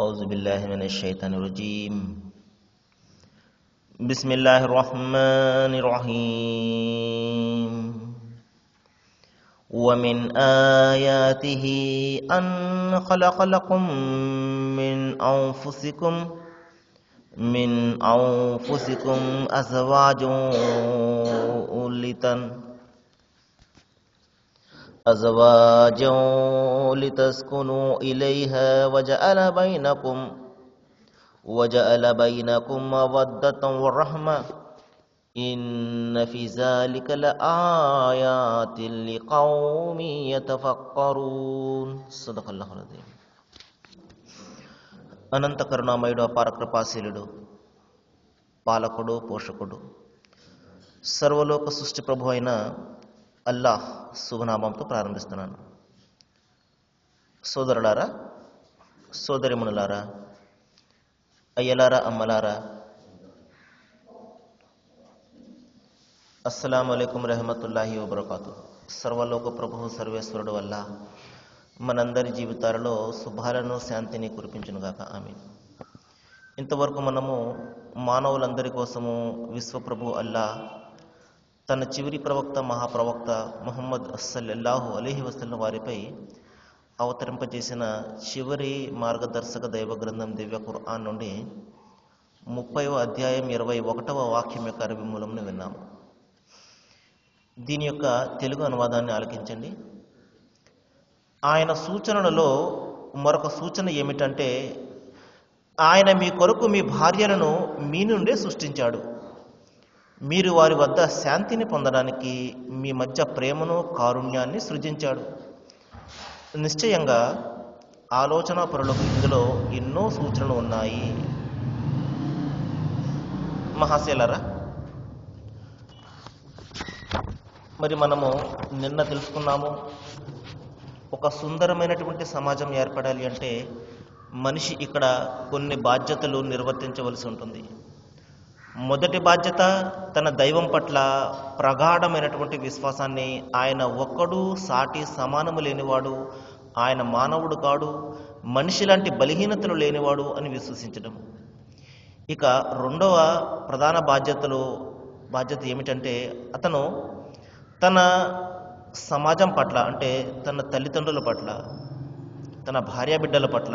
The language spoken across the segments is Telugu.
أعوذ بالله من الشيطان الرجيم. بسم الله الرحمن الرحيم. ومن آياته أن خلق لكم من أنفسكم أزواجا لتسكنوا إليها وجعل بينكم مودة ورحمة إن في ذلك لآيات لقوم يتفكرون. صدق الله العظيم. అనంత కరుణామయుడు అపార కృపాశీలుడు పాలకుడు పోషకుడు సర్వలోక సృష్టి ప్రభు అయిన అల్లాహ్ శుభనామంతో ప్రారంభిస్తున్నాను. సోదరులారా, సోదరిమణులారా, అయ్యలారా, అమ్మలారా, అస్సలాము అలైకుం రహమతుల్లాహి వబరకాతు. సర్వలోక ప్రభువు సర్వేశ్వరుడు వల్ల మనందరి జీవితాలలో శుభాలను శాంతిని కురిపించునుగాక. ఆమీన్. ఇంతవరకు మనము మానవులందరి కోసము విశ్వప్రభు అల్లా తన చివరి ప్రవక్త మహాప్రవక్త ముహమ్మద్ సల్లల్లాహు అలైహి వసల్లం వారిపై అవతరింపజేసిన చివరి మార్గదర్శక దైవ గ్రంథం దివ్య ఖురాన్ నుండి 30వ అధ్యాయం 21వ వాక్యం యొక్క అరబీ మూలంను విన్నాము. దీని యొక్క తెలుగు అనువాదాన్ని ఆలకించండి. ఆయన సూచనలలో మరొక సూచన ఏమిటంటే, ఆయన మీ కొరకు మీ భార్యలను మీ నుండే సృష్టించాడు. మీరు వారి వద్ద శాంతిని పొందడానికి మీ మధ్య ప్రేమను కారుణ్యాన్ని సృజించాడు. నిశ్చయంగా ఆలోచన పరులకు ఇందులో ఎన్నో సూచనలు ఉన్నాయి. మహాశయులారా, మరి మనము నిన్న తెలుసుకున్నాము, ఒక సుందరమైనటువంటి సమాజం ఏర్పడాలి అంటే మనిషి ఇక్కడ కొన్ని బాధ్యతలు నిర్వర్తించవలసి ఉంటుంది. మొదటి బాధ్యత తన దైవం పట్ల ప్రగాఢమైనటువంటి విశ్వాసాన్ని, ఆయన ఒక్కడు సాటి సమానము లేనివాడు, ఆయన మానవుడు కాడు, మనిషి లాంటి బలహీనతలు లేనివాడు అని విశ్వసించడం. ఇక రెండవ ప్రధాన బాధ్యత ఏమిటంటే, అతను తన సమాజం పట్ల, అంటే తన తల్లిదండ్రుల పట్ల, తన భార్యాబిడ్డల పట్ల,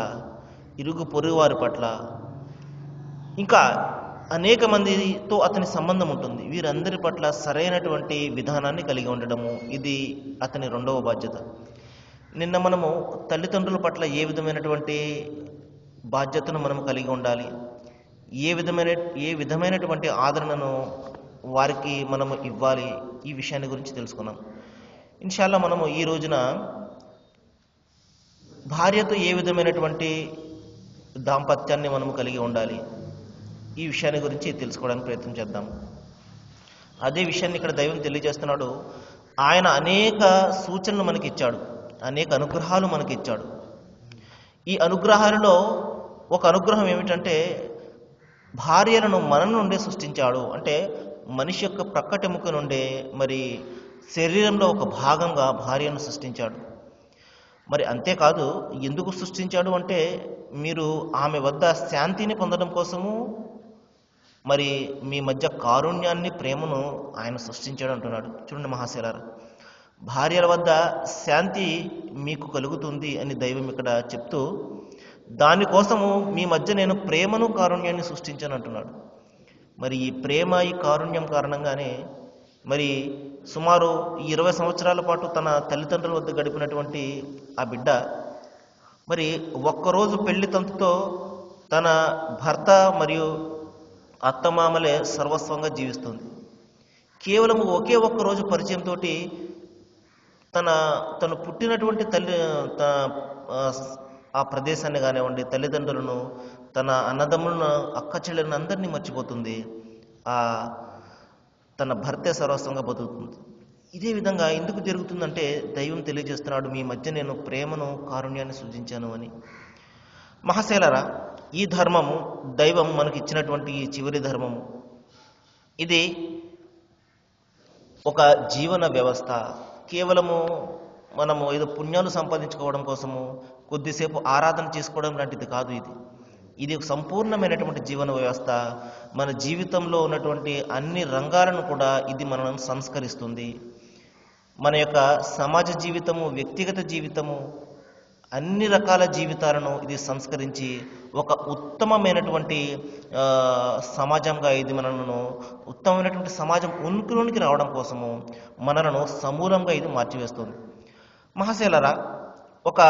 ఇరుగు పొరుగు వారి పట్ల, ఇంకా అనేక మందితో అతని సంబంధం ఉంటుంది. వీరందరి పట్ల సరైనటువంటి విధానాన్ని కలిగి ఉండడము, ఇది అతని రెండవ బాధ్యత. నిన్న మనము తల్లిదండ్రుల పట్ల ఏ విధమైనటువంటి బాధ్యతను మనం కలిగి ఉండాలి, ఏ విధమైనటువంటి ఆదరణను వారికి మనము ఇవ్వాలి, ఈ విషయాన్ని గురించి తెలుసుకున్నాం. ఇన్షాల్లా మనము ఈ రోజున భార్యతో ఏ విధమైనటువంటి దాంపత్యాన్ని మనము కలిగి ఉండాలి, ఈ విషయాన్ని గురించి తెలుసుకోవడానికి ప్రయత్నం చేద్దాం. అదే విషయాన్ని ఇక్కడ దైవం తెలియజేస్తున్నాడు. ఆయన అనేక సూచనలు మనకి ఇచ్చాడు, అనేక అనుగ్రహాలు మనకి ఇచ్చాడు. ఈ అనుగ్రహాలలో ఒక అనుగ్రహం ఏమిటంటే, భార్యలను మన నుండే సృష్టించాడు. అంటే మనిషి యొక్క ప్రక్కటెముక నుండే మరి శరీరంలో ఒక భాగంగా భార్యను సృష్టించాడు. మరి అంతేకాదు, ఎందుకు సృష్టించాడు అంటే, మీరు ఆమె వద్ద శాంతిని పొందడం కోసము, మరి మీ మధ్య కారుణ్యాన్ని, ప్రేమను ఆయన సృష్టించాడు అంటున్నాడు. చూడండి మహాశయులారా, భార్యల వద్ద శాంతి మీకు కలుగుతుంది అని దైవం ఇక్కడ చెప్తూ, దానికోసము మీ మధ్య నేను ప్రేమను కారుణ్యాన్ని సృష్టించాను అంటున్నాడు. మరి ఈ ప్రేమ, ఈ కారుణ్యం కారణంగానే మరి సుమారు 20 సంవత్సరాల పాటు తన తల్లిదండ్రుల వద్ద గడిపినటువంటి ఆ బిడ్డ మరి ఒక్కరోజు పెళ్లి తంతుతో తన భర్త మరియు అత్తమామలే సర్వస్వంగా జీవిస్తుంది. కేవలం ఒకే ఒక్కరోజు పరిచయంతో తను పుట్టినటువంటి ఆ ప్రదేశాన్ని కానివ్వండి, తల్లిదండ్రులను, తన అన్నదమ్ములను, అక్క చెల్లెలను అందరినీ మర్చిపోతుంది. తన భర్తే సర్వస్వంగా బతుకుతుంది. ఇదే విధంగా ఎందుకు జరుగుతుందంటే, దైవం తెలియజేస్తున్నాడు, మీ మధ్య నేను ప్రేమను కారుణ్యాన్ని సృజించాను అని. మహాశయులారా, ఈ ధర్మము దైవం మనకి ఇచ్చినటువంటి ఈ చివరి ధర్మము, ఇది ఒక జీవన వ్యవస్థ. కేవలము మనము ఏదో పుణ్యాలు సంపాదించుకోవడం కోసము కొద్దిసేపు ఆరాధన చేసుకోవడం లాంటిది కాదు ఇది. ఇది ఒక సంపూర్ణమైనటువంటి జీవన వ్యవస్థ. మన జీవితంలో ఉన్నటువంటి అన్ని రంగాలను కూడా ఇది మనల్ని సంస్కరిస్తుంది. మన యొక్క సమాజ జీవితము, వ్యక్తిగత జీవితము, అన్ని రకాల జీవితాలను ఇది సంస్కరించి ఒక ఉత్తమమైనటువంటి సమాజంగా ఇది మనలను, ఉత్తమమైనటువంటి సమాజం ఉనికిలోనికి రావడం కోసము మనలను సమూలంగా ఇది మార్చివేస్తుంది. మహాశయులారా, ఒక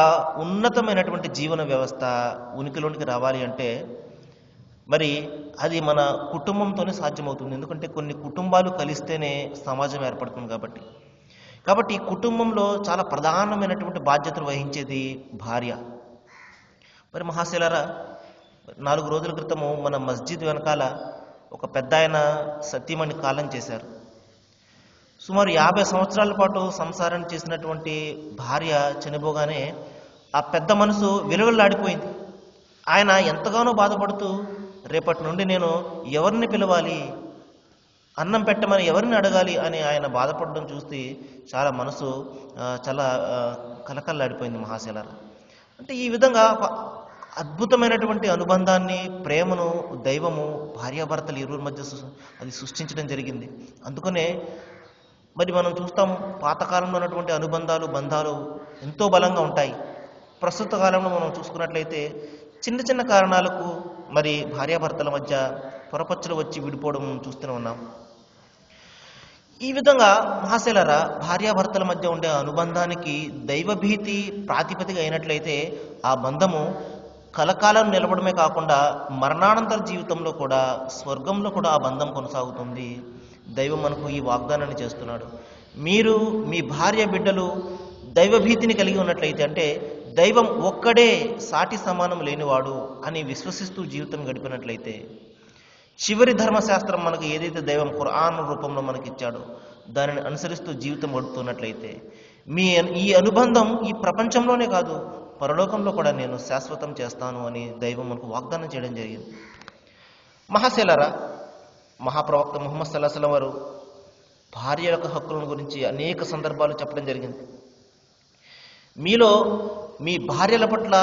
ఉన్నతమైనటువంటి జీవన వ్యవస్థ ఉనికిలోనికి రావాలి అంటే మరి అది మన కుటుంబంతోనే సాధ్యమవుతుంది. ఎందుకంటే కొన్ని కుటుంబాలు కలిస్తేనే సమాజం ఏర్పడుతుంది కాబట్టి ఈ కుటుంబంలో చాలా ప్రధానమైనటువంటి బాధ్యతలు వహించేది భార్య. మరి మహాశయులారా, 4 రోజుల క్రితము మన మస్జిద్ వెనకాల ఒక పెద్ద ఆయన సతీమణి కాలం చేశారు. సుమారు 50 సంవత్సరాల పాటు సంసారం చేసినటువంటి భార్య చనిపోగానే ఆ పెద్ద మనసు విలువలాడిపోయింది. ఆయన ఎంతగానో బాధపడుతూ, రేపటి నుండి నేను ఎవరిని పిలవాలి, అన్నం పెట్టమని ఎవరిని అడగాలి అని ఆయన బాధపడడం చూసి చాలా మనసు చాలా కలకల్లాడిపోయింది మహాశయులారా. అంటే ఈ విధంగా ఒక అద్భుతమైనటువంటి అనుబంధాన్ని, ప్రేమను దైవము భార్యాభర్తలు ఇరువురి మధ్య అది సృష్టించడం జరిగింది. అందుకనే మరి మనం చూస్తాం, పాతకాలంలో ఉన్నటువంటి అనుబంధాలు, బంధాలు ఎంతో బలంగా ఉంటాయి. ప్రస్తుత కాలంలో మనం చూసుకున్నట్లయితే చిన్న చిన్న కారణాలకు మరి భార్యాభర్తల మధ్య పొరపచ్చులు వచ్చి విడిపోవడం చూస్తూనే ఉన్నాం. ఈ విధంగా మహాశయులారా, భార్యాభర్తల మధ్య ఉండే అనుబంధానికి దైవభీతి ప్రాతిపదిక అయినట్లయితే ఆ బంధము కలకాలం నిలబడమే కాకుండా మరణానంతర జీవితంలో కూడా, స్వర్గంలో కూడా ఆ బంధం కొనసాగుతుంది. దైవం మనకు ఈ వాగ్దానాన్ని చేస్తున్నాడు. మీరు మీ భార్య బిడ్డలు దైవభీతిని కలిగి ఉన్నట్లయితే, అంటే దైవం ఒక్కడే సాటి సమానం లేనివాడు అని విశ్వసిస్తూ జీవితం గడిపినట్లయితే, చివరి ధర్మశాస్త్రం మనకు ఏదైతే దైవం ఖురాన్ రూపంలో మనకి ఇచ్చాడో దానిని అనుసరిస్తూ జీవితం గడుపుతున్నట్లయితే, ఈ అనుబంధం ఈ ప్రపంచంలోనే కాదు, పరలోకంలో కూడా నేను శాశ్వతం చేస్తాను అని దైవం మనకు వాగ్దానం చేయడం జరిగింది. మహాశయులారా, మహాప్రవక్త ముహమ్మద్ సల్లల్లాహు అలైహి వసల్లం వారు భార్య యొక్క హక్కులను గురించి అనేక సందర్భాలు చెప్పడం జరిగింది. మీలో మీ భార్యల పట్ల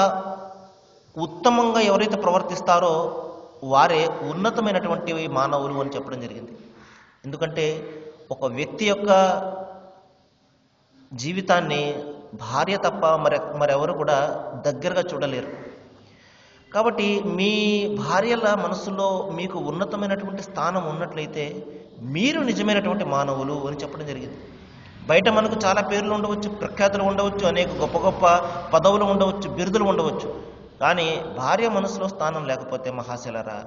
ఉత్తమంగా ఎవరైతే ప్రవర్తిస్తారో వారే ఉన్నతమైనటువంటి మానవులు అని చెప్పడం జరిగింది. ఎందుకంటే ఒక వ్యక్తి యొక్క జీవితాన్ని భార్య తప్ప మరెవరు కూడా దగ్గరగా చూడలేరు. కాబట్టి మీ భార్యల మనసులో మీకు ఉన్నతమైనటువంటి స్థానం ఉన్నట్లయితే మీరు నిజమైనటువంటి మానవులు అని చెప్పడం జరిగింది. బయట మనకు చాలా పేర్లు ఉండవచ్చు, ప్రఖ్యాతులు ఉండవచ్చు, అనేక గొప్ప గొప్ప పదవులు ఉండవచ్చు, బిరుదులు ఉండవచ్చు. కానీ భార్య మనసులో స్థానం లేకపోతే మహాశయులారా,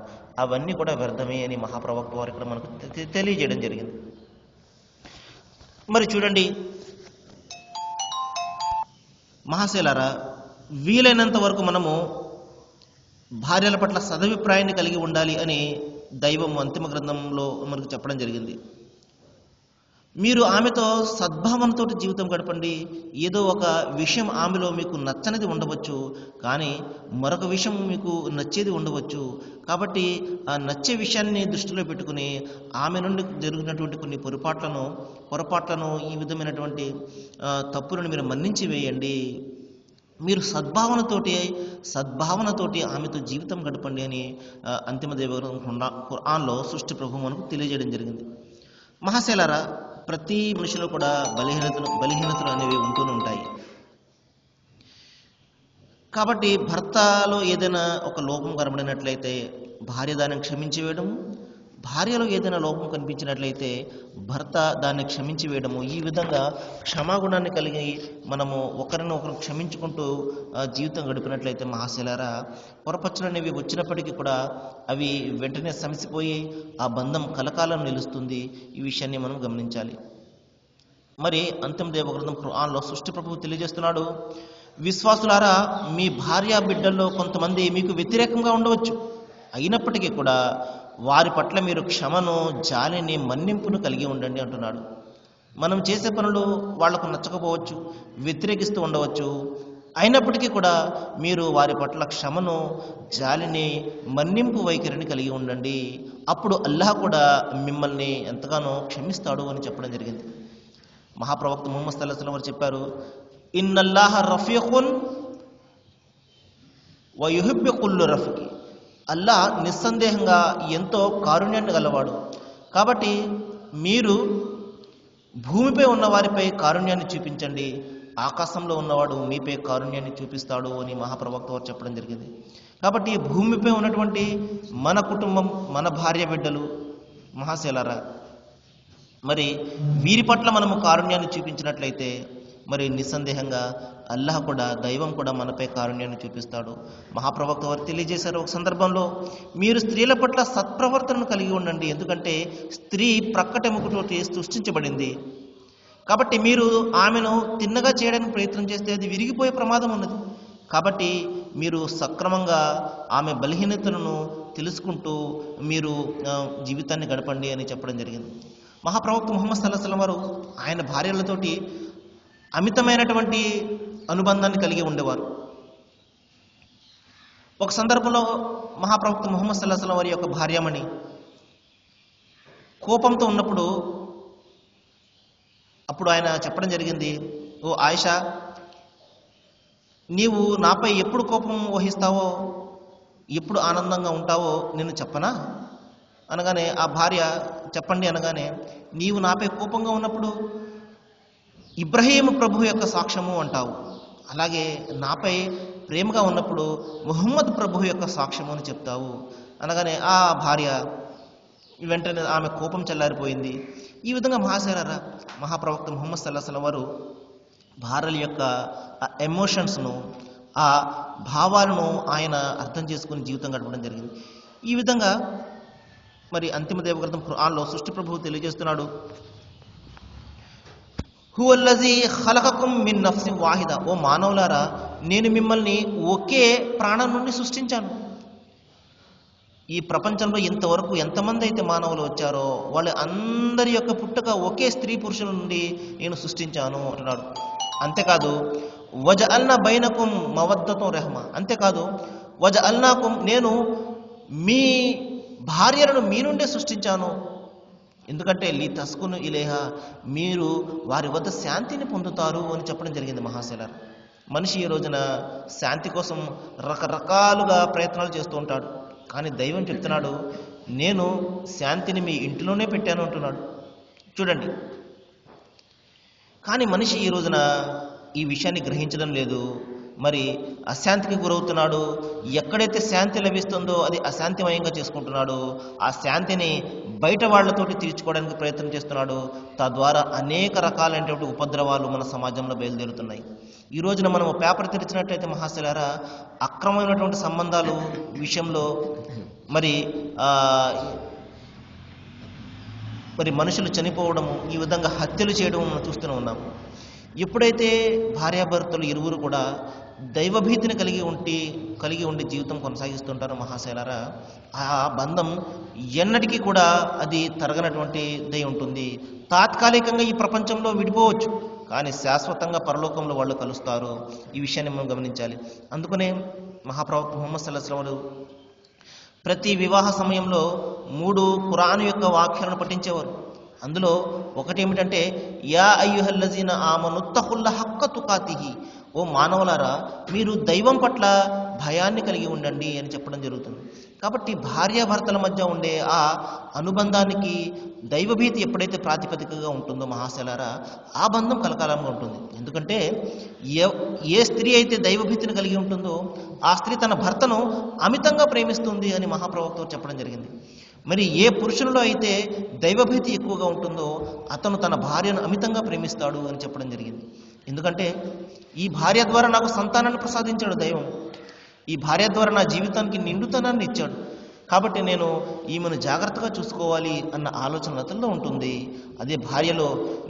అవన్నీ కూడా వ్యర్థమే అని మహాప్రవక్త వారు ఇక్కడ మనకు తెలియజేయడం జరిగింది. మరి చూడండి మహాశయులారా, వీలైనంత వరకు మనము భార్యల పట్ల సదభిప్రాయాన్ని కలిగి ఉండాలి అని దైవం అంతిమ గ్రంథంలో మనకు చెప్పడం జరిగింది. మీరు ఆమెతో సద్భావనతో జీవితం గడపండి. ఏదో ఒక విషయం ఆమెలో మీకు నచ్చనిది ఉండవచ్చు, కానీ మరొక విషయం మీకు నచ్చేది ఉండవచ్చు. కాబట్టి ఆ నచ్చే విషయాన్ని దృష్టిలో పెట్టుకుని ఆమె నుండి జరిగినటువంటి కొన్ని పొరపాట్లను ఈ విధమైనటువంటి తప్పులను మీరు మన్నించి వేయండి. మీరు సద్భావనతోటి ఆమెతో జీవితం గడపండి అని అంతిమ దైవగ్రంథం ఖురాన్లో సృష్టి ప్రభు మనకు తెలియజేయడం జరిగింది. మహాశయులారా, ప్రతి మనిషిలో కూడా బలహీనతలు అనేవి ఉంటూనే ఉంటాయి. కాబట్టి భర్తలో ఏదైనా ఒక లోపం కనబడినట్లయితే భార్య దాన్ని క్షమించి వేయడము, భార్యలో ఏదైనా లోపం కనిపించినట్లయితే భర్త దాన్ని క్షమించి వేయడము, ఈ విధంగా క్షమాగుణాన్ని కలిగి మనము ఒకరిని క్షమించుకుంటూ జీవితం గడిపినట్లయితే మహాశయులారా, పొరపచ్చులు అనేవి వచ్చినప్పటికీ కూడా అవి వెంటనే సమసిపోయి ఆ బంధం కలకాలం నిలుస్తుంది. ఈ విషయాన్ని మనం గమనించాలి. మరి అంతిమ దైవగ్రంథం ఖురాన్లో సృష్టి ప్రభువు తెలియజేస్తున్నాడు, విశ్వాసులారా, మీ భార్య బిడ్డల్లో కొంతమంది మీకు వ్యతిరేకంగా ఉండవచ్చు, అయినప్పటికీ కూడా వారి పట్ల మీరు క్షమను, జాలిని, మన్నింపును కలిగి ఉండండి అంటున్నాడు. మనం చేసే పనులు వాళ్లకు నచ్చకపోవచ్చు, వ్యతిరేకిస్తూ ఉండవచ్చు, అయినప్పటికీ కూడా మీరు వారి పట్ల క్షమను, జాలిని, మన్నింపు వైఖరిని కలిగి ఉండండి. అప్పుడు అల్లాహ్ కూడా మిమ్మల్ని ఎంతగానో క్షమిస్తాడు అని చెప్పడం జరిగింది. మహాప్రవక్త ముహమ్మద్ సల్లల్లాహు అలైహి వసల్లం వారు చెప్పారు, ఇన్నల్లాహ రఫీఖున్ వ యుహిబ్బు కుల్లు రఫీకి. అల్లా నిస్సందేహంగా ఎంతో కారుణ్యాన్ని గలవాడు. కాబట్టి మీరు భూమిపై ఉన్న వారిపై కారుణ్యాన్ని చూపించండి, ఆకాశంలో ఉన్నవాడు మీపై కారుణ్యాన్ని చూపిస్తాడు అని మహాప్రవక్త వారు చెప్పడం జరిగింది. కాబట్టి భూమిపై ఉన్నటువంటి మన కుటుంబం, మన భార్య బిడ్డలు మహాశైలారా, మరి వీరి పట్ల మనము కారుణ్యాన్ని చూపించినట్లయితే మరి నిస్సందేహంగా అల్లాహ్ కూడా, దైవం కూడా మనపై కారుణ్యాన్ని చూపిస్తాడు. మహాప్రవక్త వారు తెలియజేశారు ఒక సందర్భంలో, మీరు స్త్రీల పట్ల సత్ప్రవర్తనను కలిగి ఉండండి, ఎందుకంటే స్త్రీ ప్రక్కటెముకతోటి సృష్టించబడింది. కాబట్టి మీరు ఆమెను తిన్నగా చేయడానికి ప్రయత్నం చేస్తే అది విరిగిపోయే ప్రమాదం ఉన్నది. కాబట్టి మీరు సక్రమంగా ఆమె బలహీనతలను తెలుసుకుంటూ మీరు జీవితాన్ని గడపండి అని చెప్పడం జరిగింది. మహాప్రవక్త ముహమ్మద్ సల్లల్లాహు అలైహి వసల్లం వారు ఆయన భార్యలతోటి అమితమైనటువంటి అనుబంధాన్ని కలిగి ఉండేవారు. ఒక సందర్భంలో మహాప్రవక్త ముహమ్మద్ సల్లల్లాహు అలైహి వసల్లం వారి యొక్క భార్యమణి కోపంతో ఉన్నప్పుడు అప్పుడు ఆయన చెప్పడం జరిగింది, ఓ ఆయిషా, నీవు నాపై ఎప్పుడు కోపం వహిస్తావో, ఎప్పుడు ఆనందంగా ఉంటావో నేను చెప్పనా అనగానే ఆ భార్య చెప్పండి అనగానే, నీవు నాపై కోపంగా ఉన్నప్పుడు ఇబ్రహీం ప్రభు యొక్క సాక్ష్యము అంటావు, అలాగే నాపై ప్రేమగా ఉన్నప్పుడు ముహమ్మద్ ప్రభు యొక్క సాక్ష్యము అని చెప్తావు అనగానే ఆ భార్య వెంటనే ఆమె కోపం చల్లారిపోయింది. ఈ విధంగా మహాప్రవక్త ముహమ్మద్ సల్లల్లాహు అలైహి వసల్లం వారు భార్యల యొక్క ఎమోషన్స్ను, ఆ భావాలను ఆయన అర్థం చేసుకుని జీవితం గడపడం జరిగింది. ఈ విధంగా మరి అంతిమ దేవగ్రంథం ఖురాన్లో సృష్టి ప్రభువు తెలియజేస్తున్నాడు, హువల్లజీ ఖలఖకుం మిన్ నఫ్సిన్ వాహిద, ఓ మానవులారా, నేను మిమ్మల్ని ఒకే ప్రాణం నుండి సృష్టించాను. ఈ ప్రపంచంలో ఇంతవరకు ఎంతమంది అయితే మానవులు వచ్చారో వాళ్ళ అందరి యొక్క పుట్టుక ఒకే స్త్రీ పురుషుల నుండి నేను సృష్టించాను అంటున్నాడు. అంతేకాదు వజఅల్నా బైనకుం మవద్దతుం రహ్మ, అంతేకాదు వజఅల్నాకుం, నేను మీ భార్యలను మీ నుండే సృష్టించాను, ఎందుకంటే లీ తస్కును ఇలేహా, మీరు వారి వద్ద శాంతిని పొందుతారు అని చెప్పడం జరిగింది. మహాశైలార్, మనిషి ఈ రోజున శాంతి కోసం రకరకాలుగా ప్రయత్నాలు చేస్తూ ఉంటాడు, కానీ దైవం చెప్తున్నాడు, నేను శాంతిని మీ ఇంటిలోనే పెట్టాను అంటున్నాడు. చూడండి, కానీ మనిషి ఈ రోజున ఈ విషయాన్ని గ్రహించడం లేదు, మరి అశాంతికి గురవుతున్నాడు. ఎక్కడైతే శాంతి లభిస్తుందో అది అశాంతిమయంగా చేసుకుంటున్నాడు. ఆ శాంతిని బయట వాళ్లతోటి తీర్చుకోవడానికి ప్రయత్నం చేస్తున్నాడు. తద్వారా అనేక రకాలైనటువంటి ఉపద్రవాలు మన సమాజంలో బయలుదేరుతున్నాయి. ఈ రోజున మనము పేపర్ తెరిచినట్టయితే మహాశైలారా, అక్రమమైనటువంటి సంబంధాలు విషయంలో మరి మనుషులు చనిపోవడము, ఈ విధంగా హత్యలు చేయడం మనం చూస్తూనే ఉన్నాము. ఎప్పుడైతే భార్యాభర్తలు ఇరువురు కూడా దైవభీతిని కలిగి ఉండి జీవితం కొనసాగిస్తుంటారో మహాశైలారా, ఆ బంధం ఎన్నటికీ కూడా అది తరగనటువంటి దై ఉంటుంది. తాత్కాలికంగా ఈ ప్రపంచంలో విడిపోవచ్చు, కానీ శాశ్వతంగా పరలోకంలో వాళ్ళు కలుస్తారు. ఈ విషయాన్ని మనం గమనించాలి. అందుకనే మహాప్రవక్త ముహమ్మద్ సల్లల్లాహు అలైహి వసల్లం ప్రతి వివాహ సమయంలో 3 ఖురాన్ యొక్క వాక్యాలను పఠించేవారు. అందులో ఒకటి ఏమిటంటే, యా అయ్యుహల్లజీన ఆమనుత్తఖుల్లా హక్క తుకాతిహి, ఓ మానవులారా, మీరు దైవం పట్ల భయాన్ని కలిగి ఉండండి అని చెప్పడం జరుగుతుంది. కాబట్టి భార్యాభర్తల మధ్య ఉండే ఆ అనుబంధానికి దైవభీతి ఎప్పుడైతే ప్రాతిపదికగా ఉంటుందో మహాశైలారా, ఆ బంధం కలకాలంగా ఉంటుంది. ఎందుకంటే ఏ స్త్రీ అయితే దైవభీతిని కలిగి ఉంటుందో ఆ స్త్రీ తన భర్తను అమితంగా ప్రేమిస్తుంది అని మహాప్రవక్త చెప్పడం జరిగింది. మరి ఏ పురుషునిలో అయితే దైవభీతి ఎక్కువగా ఉంటుందో అతను తన భార్యను అమితంగా ప్రేమిస్తాడు అని చెప్పడం జరిగింది. ఎందుకంటే ఈ భార్య ద్వారా నాకు సంతానాన్ని ప్రసాదించాడు దైవం, ఈ భార్య ద్వారా నా జీవితానికి నిండుతనాన్ని ఇచ్చాడు, కాబట్టి నేను ఈమెను జాగ్రత్తగా చూసుకోవాలి అన్న ఆలోచన అతనిలో ఉంటుంది. అదే భార్యలో,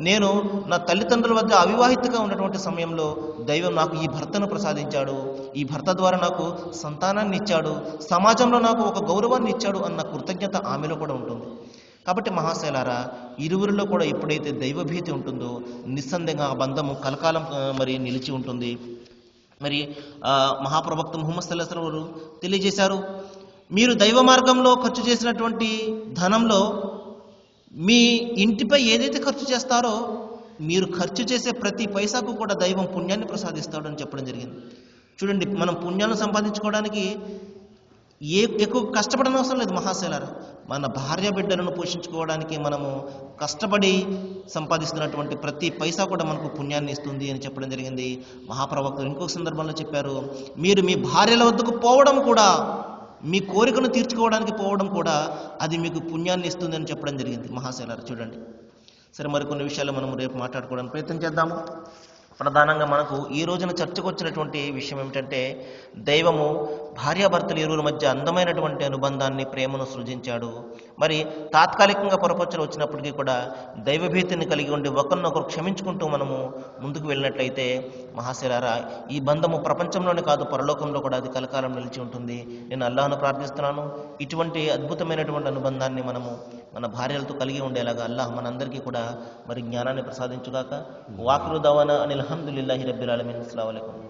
నేను నా తల్లిదండ్రుల వద్ద అవివాహితగా ఉన్నటువంటి సమయంలో దైవం నాకు ఈ భర్తను ప్రసాదించాడు, ఈ భర్త ద్వారా నాకు సంతానాన్ని ఇచ్చాడు, సమాజంలో నాకు ఒక గౌరవాన్ని ఇచ్చాడు అన్న కృతజ్ఞత ఆమెలో కూడా ఉంటుంది. కాబట్టి మహాశైలారా, ఇరువురిలో కూడా ఎప్పుడైతే దైవభీతి ఉంటుందో నిస్సందేహంగా ఆ బంధము కలకాలం మరి నిలిచి ఉంటుంది. మరి మహాప్రవక్త ముహమ్మద్ సల్లల్లాహు అలైహి వసల్లం తెలియజేశారు, మీరు దైవ మార్గంలో ఖర్చు చేసినటువంటి ధనంలో మీ ఇంటిపై ఏదైతే ఖర్చు చేస్తారో మీరు ఖర్చు చేసే ప్రతి పైసాకు కూడా దైవం పుణ్యాన్ని ప్రసాదిస్తాడు అని చెప్పడం జరిగింది. చూడండి, మనం పుణ్యాన్ని సంపాదించుకోవడానికి ఎక్కువ కష్టపడని అవసరం లేదు మహాశైలారా. మన భార్య బిడ్డలను పోషించుకోవడానికి మనము కష్టపడి సంపాదిస్తున్నటువంటి ప్రతి పైసా కూడా మనకు పుణ్యాన్ని ఇస్తుంది అని చెప్పడం జరిగింది మహాప్రవక్తలు. ఇంకొక సందర్భంలో చెప్పారు, మీరు మీ భార్యల వద్దకు పోవడం కూడా, మీ కోరికను తీర్చుకోవడానికి పోవడం కూడా అది మీకు పుణ్యాన్ని ఇస్తుంది అని చెప్పడం జరిగింది మహాశైలారా. చూడండి. సరే, మరికొన్ని విషయాలు మనం రేపు మాట్లాడుకోవడానికి ప్రయత్నం చేద్దాము. ప్రధానంగా మనకు ఈ రోజున చర్చకు వచ్చినటువంటి విషయం ఏమిటంటే, దైవము భార్యాభర్తలు ఇరువురి మధ్య అందమైనటువంటి అనుబంధాన్ని, ప్రేమను సృజించాడు. మరి తాత్కాలికంగా పొరపచ్చులు వచ్చినప్పటికీ కూడా దైవభీతిని కలిగి ఉండి ఒకరినొకరు క్షమించుకుంటూ మనము ముందుకు వెళ్ళినట్లయితే మహాశిరారా, ఈ బంధము ప్రపంచంలోనే కాదు పరలోకంలో కూడా అది కలకాలం నిలిచి ఉంటుంది. నేను అల్లాహ్ను ప్రార్థిస్తున్నాను, ఇటువంటి అద్భుతమైనటువంటి అనుబంధాన్ని మనము మన భార్యలతో కలిగి ఉండేలాగా అల్లాహ్ మనందరికీ కూడా మరి జ్ఞానాన్ని ప్రసాదించుగాక. వాకిరు దవానా అనిల్ హమ్దులిల్లాహి రబ్బిల్ ఆలమీన్. అస్సలాము అలైకుం.